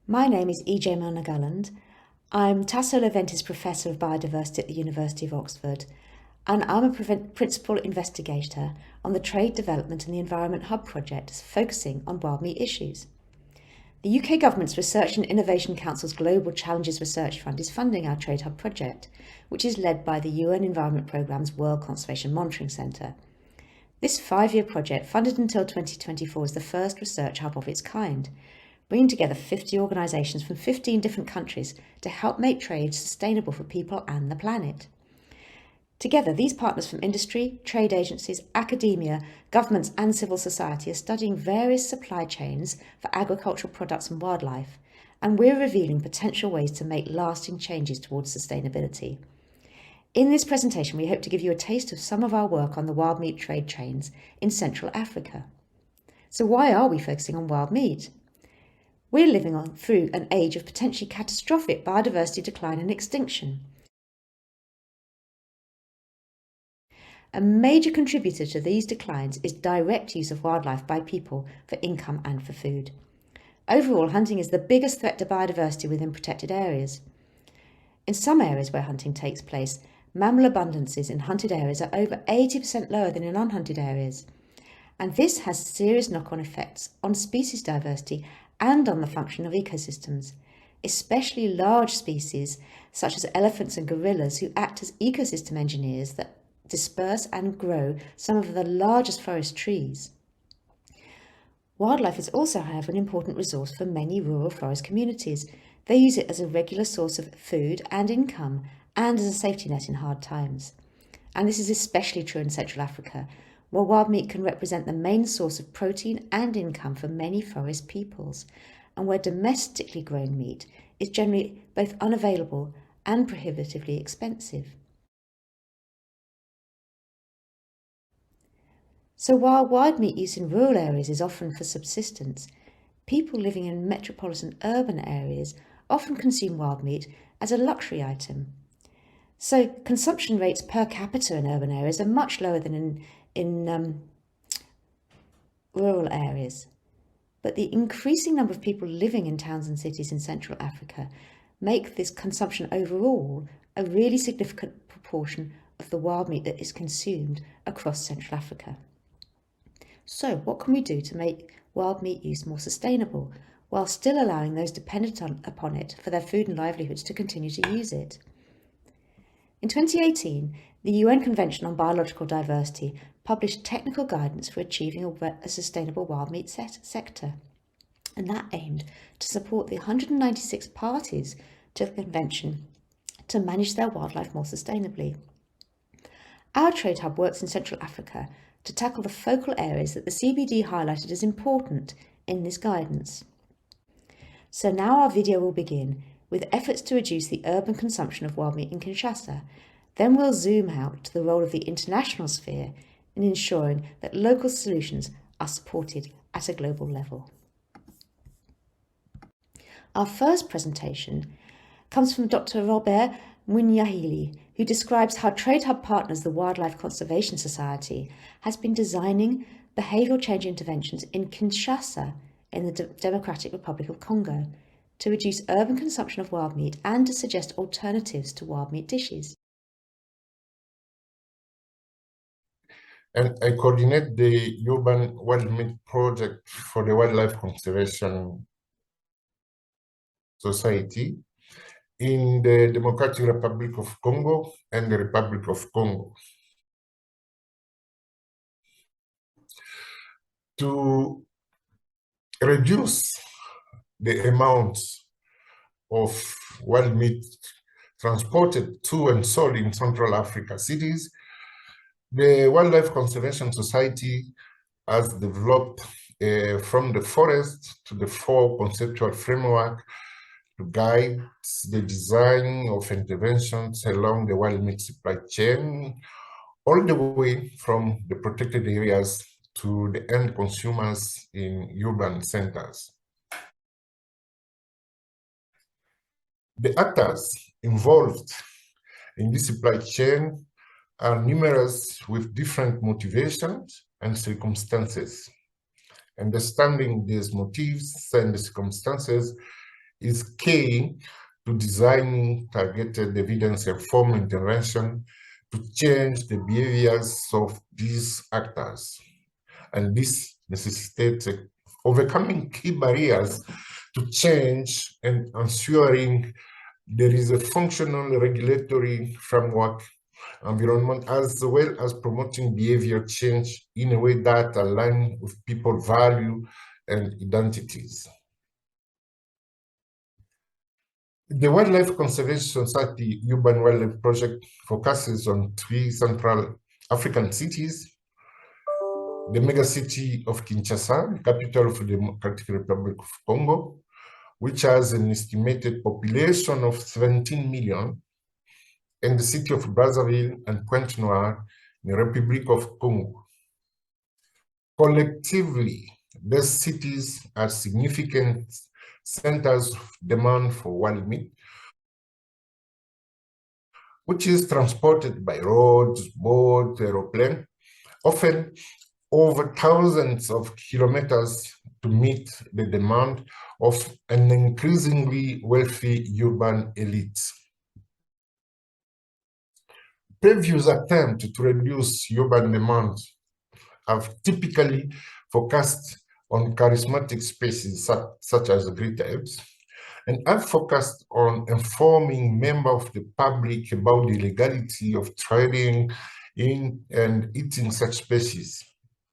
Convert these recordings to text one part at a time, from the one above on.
My name is E.J. Milner-Galland. I'm Tasso Leventis Professor of Biodiversity at the University of Oxford, and I'm a Principal Investigator on the Trade Development and the Environment Hub project focusing on wild meat issues. The UK Government's Research and Innovation Council's Global Challenges Research Fund is funding our Trade Hub project, which is led by the UN Environment Programme's World Conservation Monitoring Centre. This 5-year project, funded until 2024, is the first research hub of its kind, bringing together 50 organisations from 15 different countries to help make trade sustainable for people and the planet. Together, these partners from industry, trade agencies, academia, governments and civil society are studying various supply chains for agricultural products and wildlife, and we're revealing potential ways to make lasting changes towards sustainability. In this presentation, we hope to give you a taste of some of our work on the wild meat trade chains in Central Africa. So why are we focusing on wild meat? We're living through an age of potentially catastrophic biodiversity decline and extinction. A major contributor to these declines is direct use of wildlife by people for income and for food. Overall, hunting is the biggest threat to biodiversity within protected areas. In some areas where hunting takes place, mammal abundances in hunted areas are over 80% lower than in unhunted areas. And this has serious knock-on effects on species diversity and on the function of ecosystems, especially large species such as elephants and gorillas who act as ecosystem engineers that disperse and grow some of the largest forest trees. Wildlife is also, however, an important resource for many rural forest communities. They use it as a regular source of food and income and as a safety net in hard times. And this is especially true in Central Africa, where wild meat can represent the main source of protein and income for many forest peoples, and where domestically grown meat is generally both unavailable and prohibitively expensive. So while wild meat use in rural areas is often for subsistence, people living in metropolitan urban areas often consume wild meat as a luxury item. So consumption rates per capita in urban areas are much lower than in rural areas. But the increasing number of people living in towns and cities in Central Africa make this consumption overall a really significant proportion of the wild meat that is consumed across Central Africa. So what can we do to make wild meat use more sustainable, while still allowing those dependent upon it for their food and livelihoods to continue to use it? In 2018, the UN Convention on Biological Diversity published technical guidance for achieving a sustainable wild meat sector, and that aimed to support the 196 parties to the convention to manage their wildlife more sustainably. Our Trade Hub works in Central Africa to tackle the focal areas that the CBD highlighted as important in this guidance. So now our video will begin with efforts to reduce the urban consumption of wild meat in Kinshasa. Then we'll zoom out to the role of the international sphere in ensuring that local solutions are supported at a global level. Our first presentation comes from Dr. Robert Munyahili, who describes how Trade Hub Partners, the Wildlife Conservation Society, has been designing behavioural change interventions in Kinshasa in the Democratic Republic of Congo to reduce urban consumption of wild meat and to suggest alternatives to wild meat dishes. And I coordinate the urban wild meat project for the Wildlife Conservation Society in the Democratic Republic of Congo and the Republic of Congo. To reduce the amount of wild meat transported to and sold in Central Africa cities, the Wildlife Conservation Society has developed from the forest to the four conceptual framework to guide the design of interventions along the wild meat supply chain, all the way from the protected areas to the end consumers in urban centers. The actors involved in this supply chain are numerous with different motivations and circumstances. Understanding these motives and the circumstances is key to designing targeted evidence-informed intervention to change the behaviors of these actors. And this necessitates overcoming key barriers to change and ensuring there is a functional regulatory framework environment, as well as promoting behavior change in a way that aligns with people's value and identities. The Wildlife Conservation Society Urban Wildlife Project focuses on 3 Central African cities: the megacity of Kinshasa, capital of the Democratic Republic of Congo, which has an estimated population of 17 million, and the city of Brazzaville and Pointe-Noire in the Republic of Congo. Collectively, these cities are significant centers of demand for wild meat, which is transported by roads, boat, aeroplane, often over thousands of kilometers to meet the demand of an increasingly wealthy urban elite. Previous attempts to reduce urban demand have typically focused on charismatic species such as great apes, and have focused on informing members of the public about the legality of trading in and eating such species.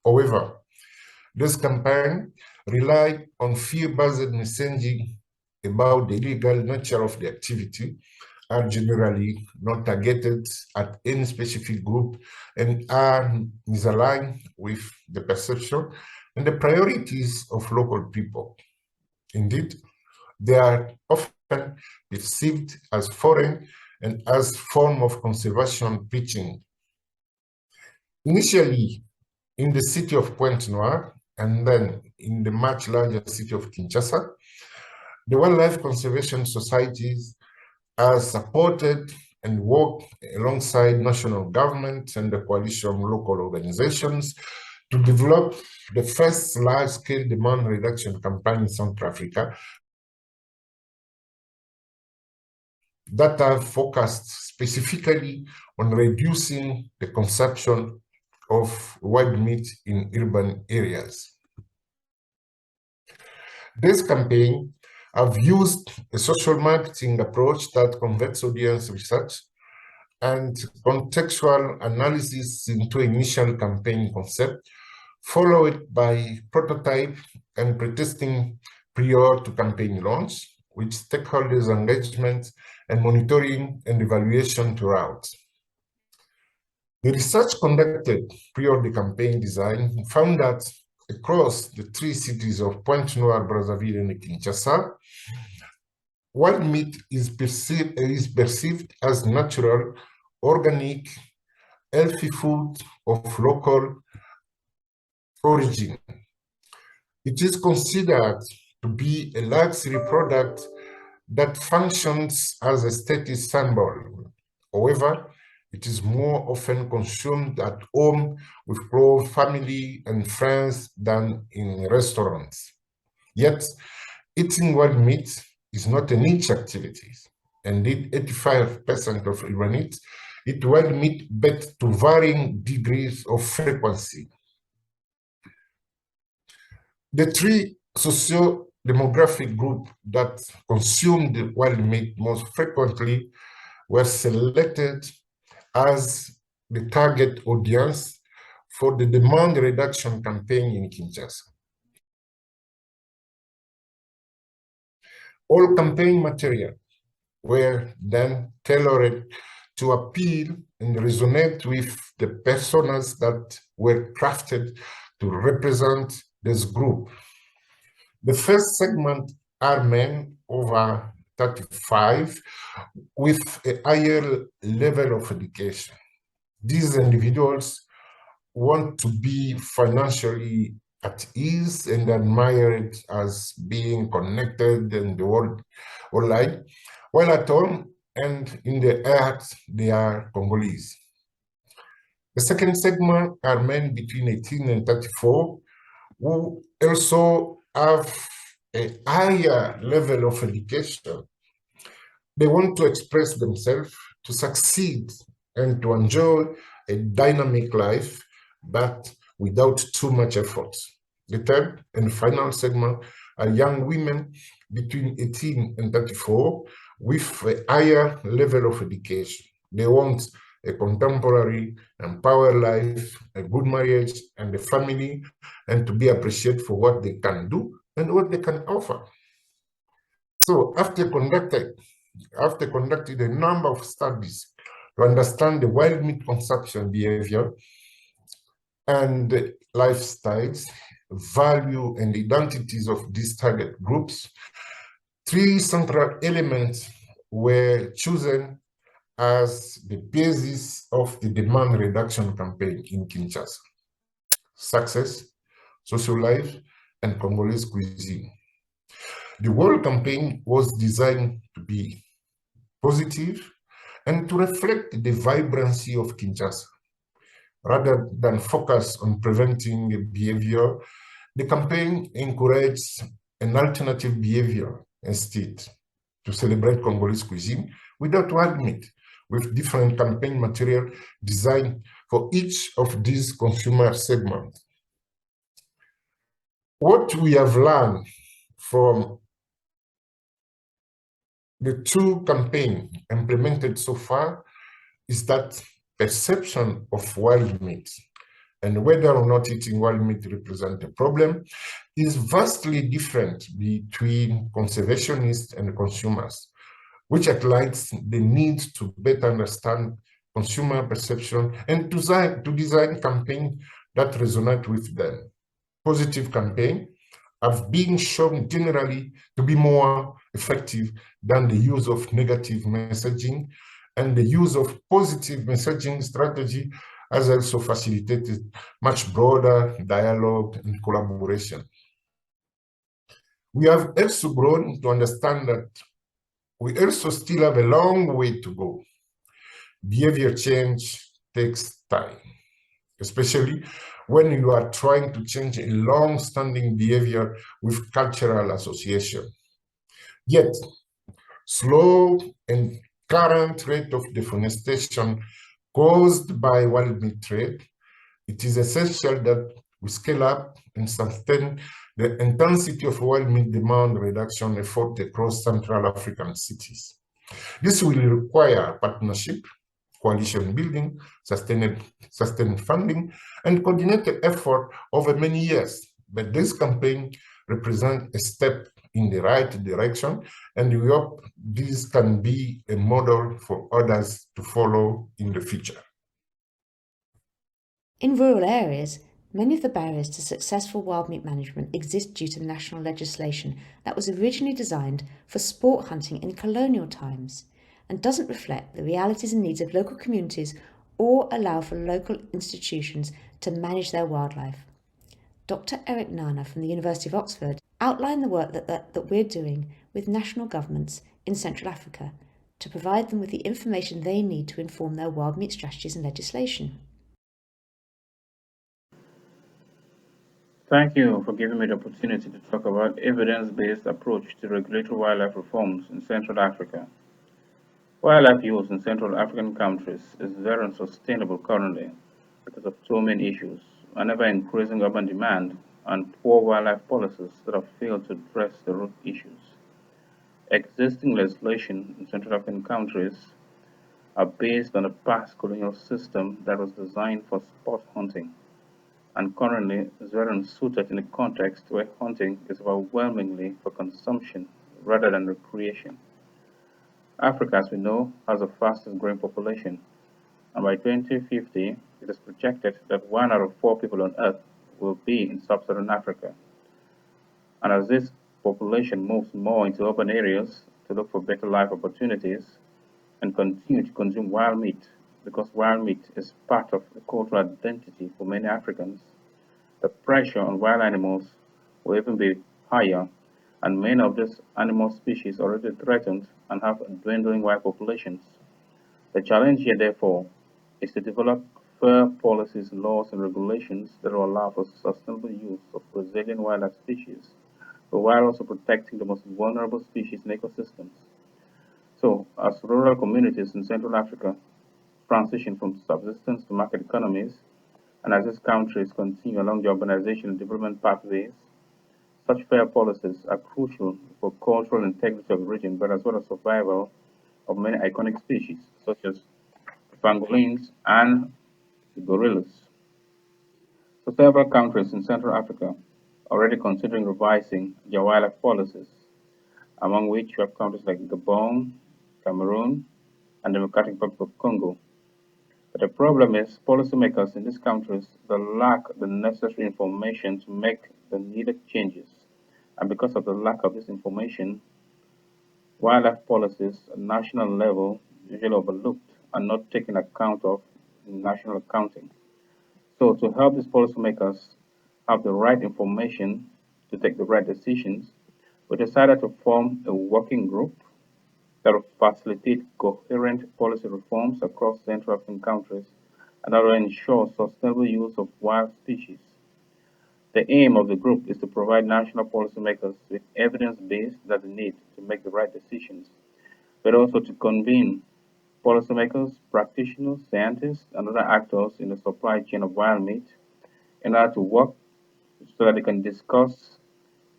However, this campaign relied on fear-based messaging about the illegal nature of the activity, are generally not targeted at any specific group, and are misaligned with the perception and the priorities of local people. Indeed, they are often perceived as foreign and as a form of conservation preaching. Initially, in the city of Pointe-Noire, and then in the much larger city of Kinshasa, the Wildlife Conservation Societies are supported and work alongside national governments and the coalition of local organizations to develop the first large-scale demand reduction campaign in Central Africa that are focused specifically on reducing the consumption of wild meat in urban areas. This campaign have used a social marketing approach that converts audience research and contextual analysis into initial campaign concept, followed by prototype and pretesting prior to campaign launch, with stakeholders engagement and monitoring and evaluation throughout. The research conducted prior to the campaign design found that across the 3 cities of Pointe-Noire, Brazzaville, and Kinshasa, wild meat is perceived as natural, organic, healthy food of local origin. It is considered to be a luxury product that functions as a status symbol. However, it is more often consumed at home with close family and friends than in restaurants. Yet, eating wild meat is not a niche activity. Indeed, 85% of Iranians eat wild meat, but to varying degrees of frequency. The 3 socio-demographic groups that consume the wild meat most frequently were selected as the target audience for the demand reduction campaign in Kinshasa. All campaign material were then tailored to appeal and resonate with the personas that were crafted to represent this group. The first segment are men over 35 with a higher level of education. These individuals want to be financially at ease and admired as being connected in the world online, while at home and in the heart they are Congolese. The second segment are men between 18 and 34 who also have a higher level of education. They want to express themselves, to succeed, and to enjoy a dynamic life, but without too much effort. The third and final segment are young women between 18 and 34 with a higher level of education. They want a contemporary, empowered life, a good marriage, and a family, and to be appreciated for what they can do and what they can offer. So after conducting a number of studies to understand the wild meat consumption behavior and lifestyles, value and identities of these target groups, three central elements were chosen as the basis of the demand reduction campaign in Kinshasa: success, social life, and Congolese cuisine. The whole campaign was designed to be positive and to reflect the vibrancy of Kinshasa. Rather than focus on preventing behavior, the campaign encouraged an alternative behavior instead, to celebrate Congolese cuisine without wild meat, with different campaign material designed for each of these consumer segments. What we have learned from the two campaigns implemented so far is that perception of wild meat and whether or not eating wild meat represents a problem is vastly different between conservationists and consumers, which highlights the need to better understand consumer perception and to design campaigns that resonate with them. Positive campaigns have been shown generally to be more effective than the use of negative messaging, and the use of positive messaging strategy has also facilitated much broader dialogue and collaboration. We have also grown to understand that we also still have a long way to go. Behavior change takes time, especially when you are trying to change a long-standing behavior with cultural association. Yet, slow and current rate of deforestation caused by wild meat trade, it is essential that we scale up and sustain the intensity of wild meat demand reduction effort across Central African cities. This will require partnership, coalition building, sustained funding, and coordinated effort over many years. But this campaign represents a step in the right direction, and we hope this can be a model for others to follow in the future. In rural areas, many of the barriers to successful wild meat management exist due to national legislation that was originally designed for sport hunting in colonial times and doesn't reflect the realities and needs of local communities or allow for local institutions to manage their wildlife. Dr. Eric Nana from the University of Oxford outlined the work that we're doing with national governments in Central Africa to provide them with the information they need to inform their wild meat strategies and legislation. Thank you for giving me the opportunity to talk about evidence-based approach to regulatory wildlife reforms in Central Africa. Wildlife use in Central African countries is very unsustainable currently because of two main issues: an ever-increasing urban demand and poor wildlife policies that have failed to address the root issues. Existing legislation in Central African countries are based on a past colonial system that was designed for sport hunting, and currently is very unsuited in a context where hunting is overwhelmingly for consumption rather than recreation. Africa, as we know, has the fastest growing population, and by 2050, it is projected that 1 out of 4 people on Earth will be in sub-Saharan Africa. And as this population moves more into urban areas to look for better life opportunities and continue to consume wild meat, because wild meat is part of the cultural identity for many Africans, the pressure on wild animals will even be higher, and many of these animal species are already threatened and have dwindling wild populations. The challenge here, therefore, is to develop fair policies, laws, and regulations that will allow for sustainable use of Brazilian wildlife species but while also protecting the most vulnerable species in ecosystems. So, as rural communities in Central Africa transition from subsistence to market economies, and as these countries continue along the urbanization and development pathways, such fair policies are crucial for cultural integrity of the region, but as well as survival of many iconic species, such as the pangolins and the gorillas. So several countries in Central Africa are already considering revising their wildlife policies, among which you have countries like Gabon, Cameroon, and Democratic Republic of Congo. But the problem is policymakers in these countries they lack the necessary information to make the needed changes. And because of the lack of this information, wildlife policies at national level usually overlooked and not taken account of in national accounting. So to help these policymakers have the right information to take the right decisions, we decided to form a working group that will facilitate coherent policy reforms across Central African countries and that will ensure sustainable use of wild species. The aim of the group is to provide national policymakers with evidence base that they need to make the right decisions, but also to convene policymakers, practitioners, scientists, and other actors in the supply chain of wild meat in order to work so that they can discuss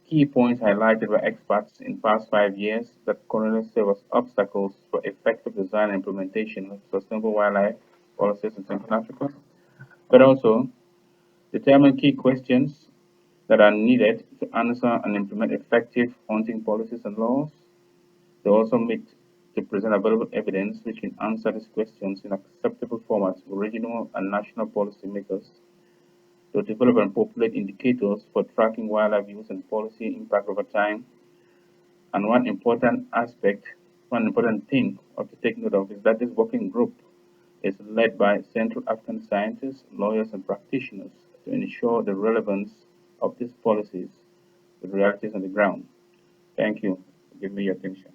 key points highlighted by experts in past 5 years that currently serve as obstacles for effective design and implementation of sustainable wildlife policies in Central Africa, but also determine key questions that are needed to answer and implement effective hunting policies and laws. They also meet to present available evidence which can answer these questions in acceptable formats for regional and national policymakers to develop and populate indicators for tracking wildlife use and policy impact over time. And one important thing to take note of is that this working group is led by Central African scientists, lawyers, and practitioners to ensure the relevance of these policies with realities on the ground. Thank you for giving me your attention.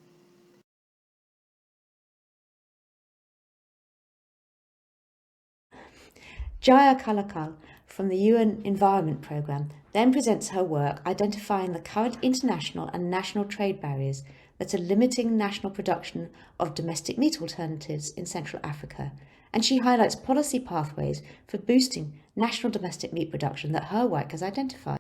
Jaya Kalakal from the UN Environment Programme then presents her work identifying the current international and national trade barriers that are limiting national production of domestic meat alternatives in Central Africa, and she highlights policy pathways for boosting national domestic meat production that her work has identified.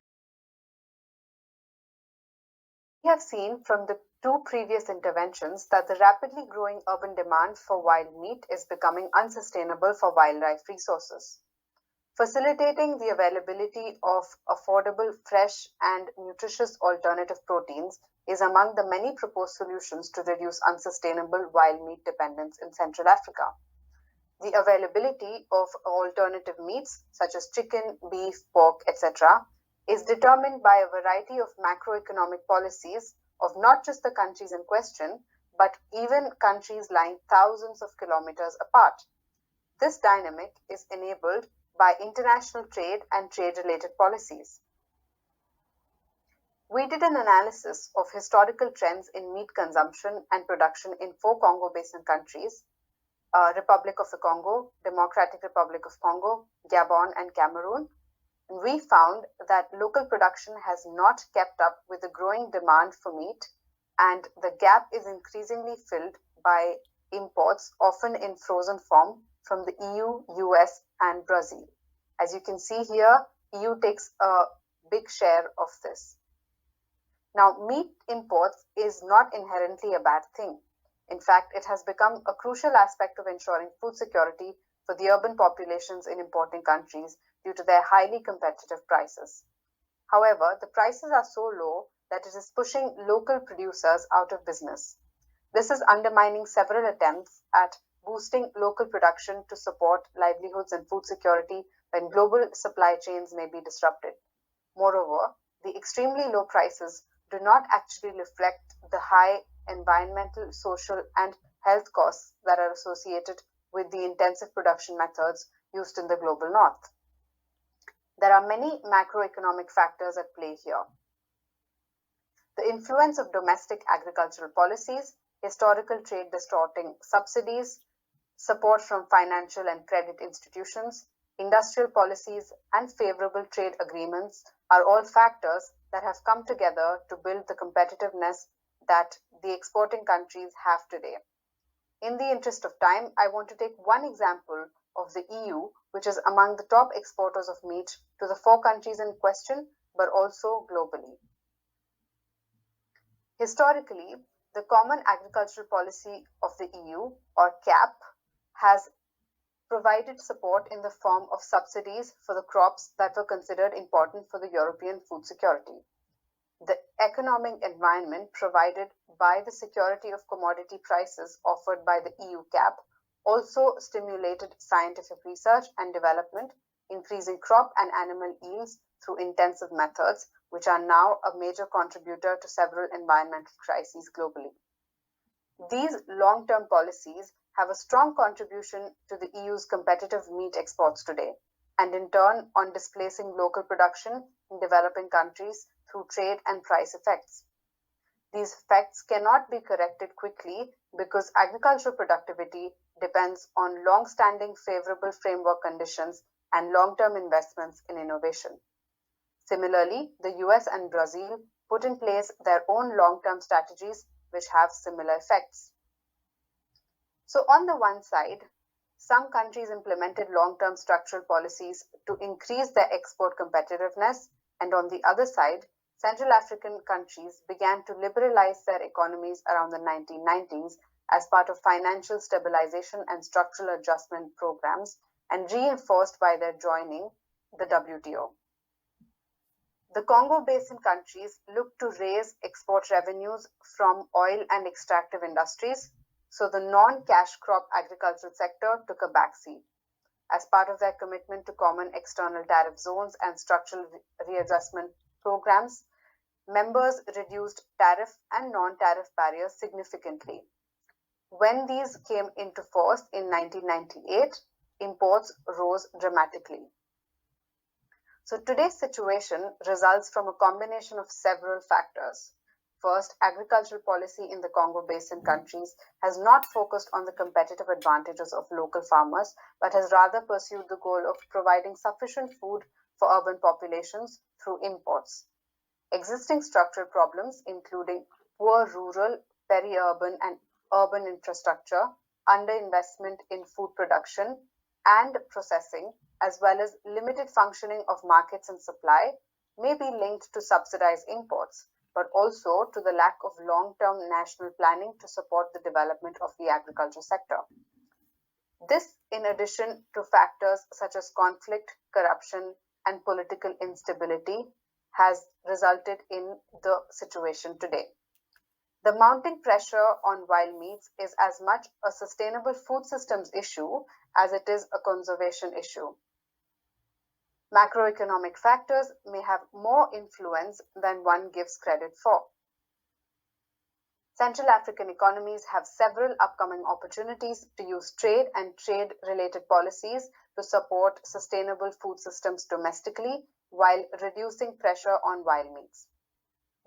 We have seen from the two previous interventions that the rapidly growing urban demand for wild meat is becoming unsustainable for wildlife resources. Facilitating the availability of affordable, fresh, and nutritious alternative proteins is among the many proposed solutions to reduce unsustainable wild meat dependence in Central Africa. The availability of alternative meats such as chicken, beef, pork, etc., is determined by a variety of macroeconomic policies of not just the countries in question, but even countries lying thousands of kilometers apart. This dynamic is enabled by international trade and trade-related policies. We did an analysis of historical trends in meat consumption and production in 4 Congo Basin countries, Republic of the Congo, Democratic Republic of Congo, Gabon, and Cameroon. And we found that local production has not kept up with the growing demand for meat, and the gap is increasingly filled by imports, often in frozen form, from the EU, US, and Brazil. As you can see here, EU takes a big share of this. Now, meat imports is not inherently a bad thing. In fact, it has become a crucial aspect of ensuring food security for the urban populations in importing countries due to their highly competitive prices. However, the prices are so low that it is pushing local producers out of business. This is undermining several attempts at boosting local production to support livelihoods and food security when global supply chains may be disrupted. Moreover, the extremely low prices do not actually reflect the high environmental, social, and health costs that are associated with the intensive production methods used in the global north. There are many macroeconomic factors at play here. The influence of domestic agricultural policies, historical trade distorting subsidies, support from financial and credit institutions, industrial policies, and favorable trade agreements are all factors that have come together to build the competitiveness that the exporting countries have today. In the interest of time, I want to take one example of the EU, which is among the top exporters of meat to the 4 countries in question, but also globally. Historically, the Common Agricultural Policy of the EU, or CAP, has provided support in the form of subsidies for the crops that were considered important for the European food security. The economic environment provided by the security of commodity prices offered by the EU CAP also stimulated scientific research and development, increasing crop and animal yields through intensive methods, which are now a major contributor to several environmental crises globally. These long-term policies have a strong contribution to the EU's competitive meat exports today, and in turn on displacing local production in developing countries through trade and price effects. These effects cannot be corrected quickly because agricultural productivity depends on long-standing favorable framework conditions and long-term investments in innovation. Similarly, the US and Brazil put in place their own long-term strategies which have similar effects. So on the one side, some countries implemented long-term structural policies to increase their export competitiveness, and on the other side, Central African countries began to liberalize their economies around the 1990s as part of financial stabilization and structural adjustment programs, and reinforced by their joining the WTO. The Congo Basin countries looked to raise export revenues from oil and extractive industries, so the non-cash crop agricultural sector took a backseat. As part of their commitment to common external tariff zones and structural readjustment programs, members reduced tariff and non-tariff barriers significantly. When these came into force in 1998, imports rose dramatically. So today's situation results from a combination of several factors. First, agricultural policy in the Congo Basin countries has not focused on the competitive advantages of local farmers, but has rather pursued the goal of providing sufficient food for urban populations through imports. Existing structural problems, including poor rural, peri-urban, and urban infrastructure, underinvestment in food production and processing, as well as limited functioning of markets and supply, may be linked to subsidized imports, but also to the lack of long-term national planning to support the development of the agriculture sector. This, in addition to factors such as conflict, corruption, and political instability, has resulted in the situation today. The mounting pressure on wild meats is as much a sustainable food systems issue as it is a conservation issue. Macroeconomic factors may have more influence than one gives credit for. Central African economies have several upcoming opportunities to use trade and trade-related policies to support sustainable food systems domestically while reducing pressure on wild meats.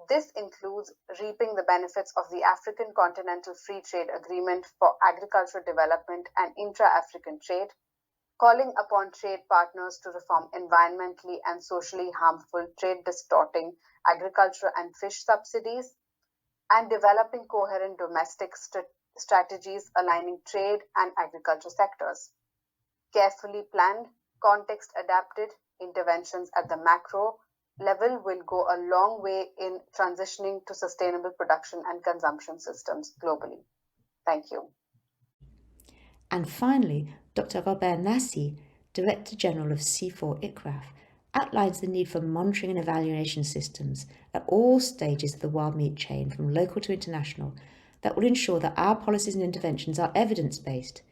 This includes reaping the benefits of the African Continental Free Trade Agreement for agricultural development and intra-African trade, calling upon trade partners to reform environmentally and socially harmful trade-distorting agriculture and fish subsidies, and developing coherent domestic strategies aligning trade and agriculture sectors. Carefully planned, context-adapted interventions at the macro level will go a long way in transitioning to sustainable production and consumption systems globally. Thank you. And finally, Dr. Robert Nassi, Director General of C4ICRAF, outlines the need for monitoring and evaluation systems at all stages of the wild meat chain, from local to international, that will ensure that our policies and interventions are evidence-based.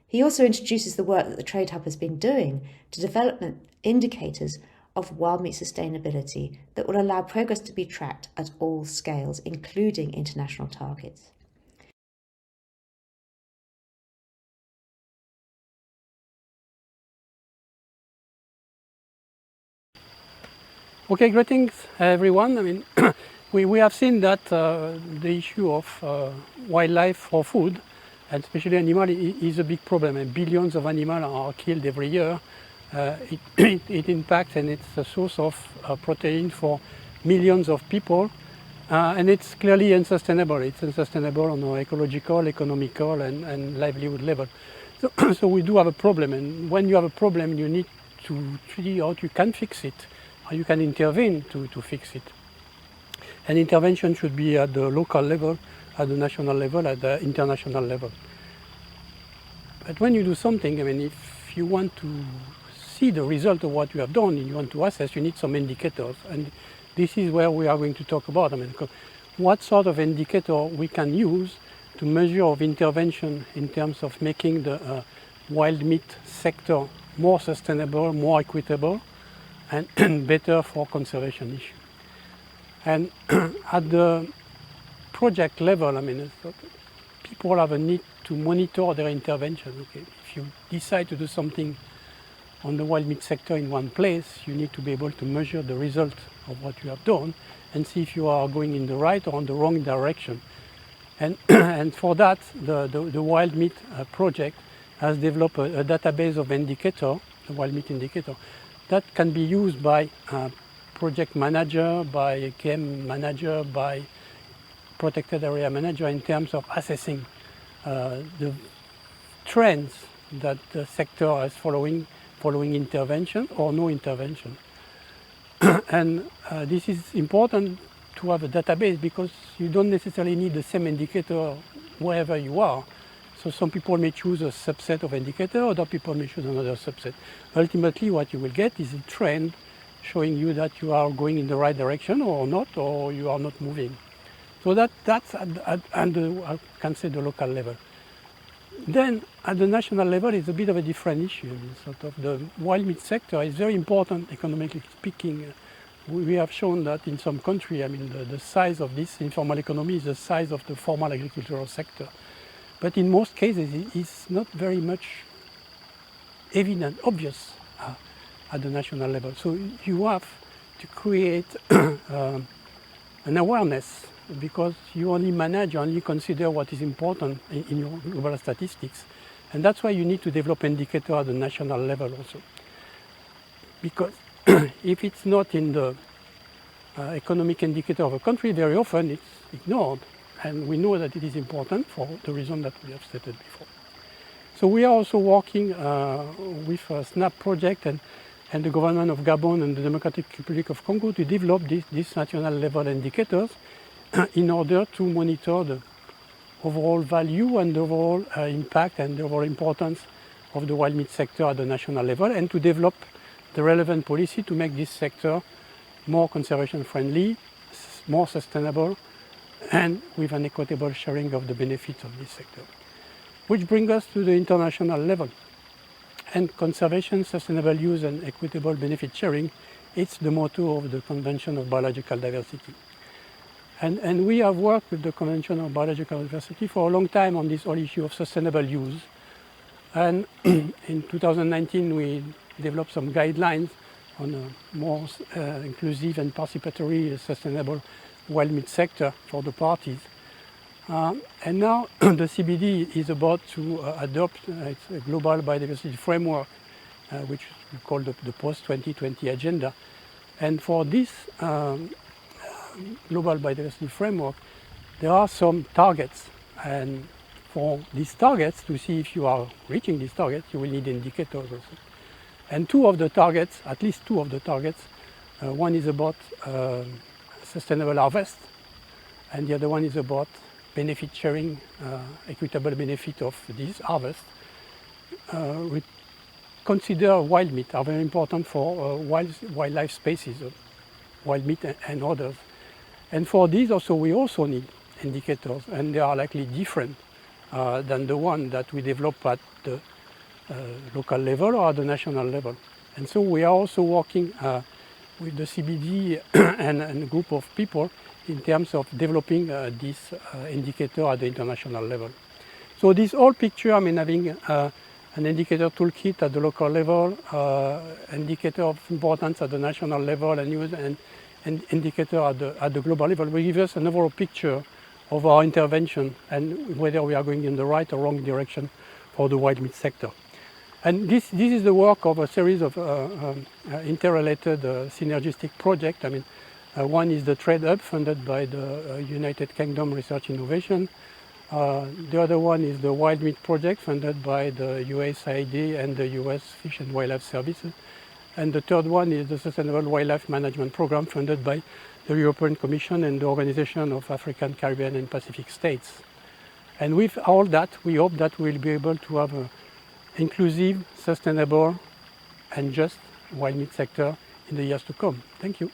He also introduces the work that the Trade Hub has been doing to develop indicators of wild meat sustainability that will allow progress to be tracked at all scales, including international targets. Okay, greetings everyone. I mean, we have seen that the issue of wildlife for food, and especially animal, is a big problem, and billions of animals are killed every year. It impacts, and it's a source of protein for millions of people, and it's clearly unsustainable. It's unsustainable on an ecological, economical, and livelihood level. So we do have a problem, and when you have a problem, you need to see how you can fix it, how you can intervene to fix it. And intervention should be at the local level, at the national level, at the international level. But when you do something, I mean, if you want to see the result of what you have done and you want to assess, you need some indicators. And this is where we are going to talk about. I mean, what sort of indicator we can use to measure of intervention in terms of making the wild meat sector more sustainable, more equitable, and better for conservation issues. And at the project level, I mean, people have a need to monitor their intervention. Okay? If you decide to do something on the wild meat sector in one place, you need to be able to measure the result of what you have done and see if you are going in the right or in the wrong direction. And, and for that, the wild meat project has developed a database of indicator, the wild meat indicator, that can be used by project manager, by game manager, by protected area manager in terms of assessing the trends that the sector is following intervention or no intervention. And this is important to have a database because you don't necessarily need the same indicator wherever you are. So some people may choose a subset of indicator, other people may choose another subset. Ultimately, what you will get is a trend showing you that you are going in the right direction or not, or you are not moving. So that's at the, I can say, the local level. Then at the national level, it's a bit of a different issue. Sort of the wild meat sector is very important economically speaking. We have shown that in some countries, I mean, the size of this informal economy is the size of the formal agricultural sector. But in most cases, it's not very much evident, obvious at the national level. So you have to create an awareness because you only manage, you only consider what is important in your global statistics. And that's why you need to develop indicators at the national level also. Because if it's not in the economic indicator of a country, very often it's ignored. And we know that it is important for the reason that we have stated before. So we are also working with a SNAP project and the government of Gabon and the Democratic Republic of Congo to develop these national level indicators in order to monitor the overall value and the overall impact and the overall importance of the wild meat sector at the national level and to develop the relevant policy to make this sector more conservation friendly, more sustainable, and with an equitable sharing of the benefits of this sector. Which brings us to the international level. And conservation, sustainable use, and equitable benefit sharing, it's the motto of the Convention of Biological Diversity. And we have worked with the Convention of Biological Diversity for a long time on this whole issue of sustainable use. And in 2019, we developed some guidelines on a more inclusive and participatory, sustainable wild meat sector for the parties. And now the CBD is about to adopt its global biodiversity framework, which we call the post-2020 agenda. And for this global biodiversity framework, there are some targets. And for these targets, to see if you are reaching these targets, you will need indicators also. And two of the targets, at least two of the targets, one is about sustainable harvest, and the other one is about benefit sharing, equitable benefit of this harvest. We consider wild meat are very important for wildlife species, wild meat and others. And for these also, we also need indicators, and they are likely different than the one that we develop at the local level or at the national level. And so we are also working with the CBD and a group of people in terms of developing this indicator at the international level. So this whole picture, I mean, having an indicator toolkit at the local level, indicator of importance at the national level, and indicator at the global level will give us an overall picture of our intervention and whether we are going in the right or wrong direction for the wild meat sector. And this is the work of a series of interrelated synergistic projects. I mean, One is the Trade Hub funded by the United Kingdom Research Innovation. The other one is the Wild Meat Project funded by the USAID and the US Fish and Wildlife Services. And the third one is the Sustainable Wildlife Management Program funded by the European Commission and the Organization of African, Caribbean and Pacific States. And with all that, we hope that we'll be able to have an inclusive, sustainable and just wild meat sector in the years to come. Thank you.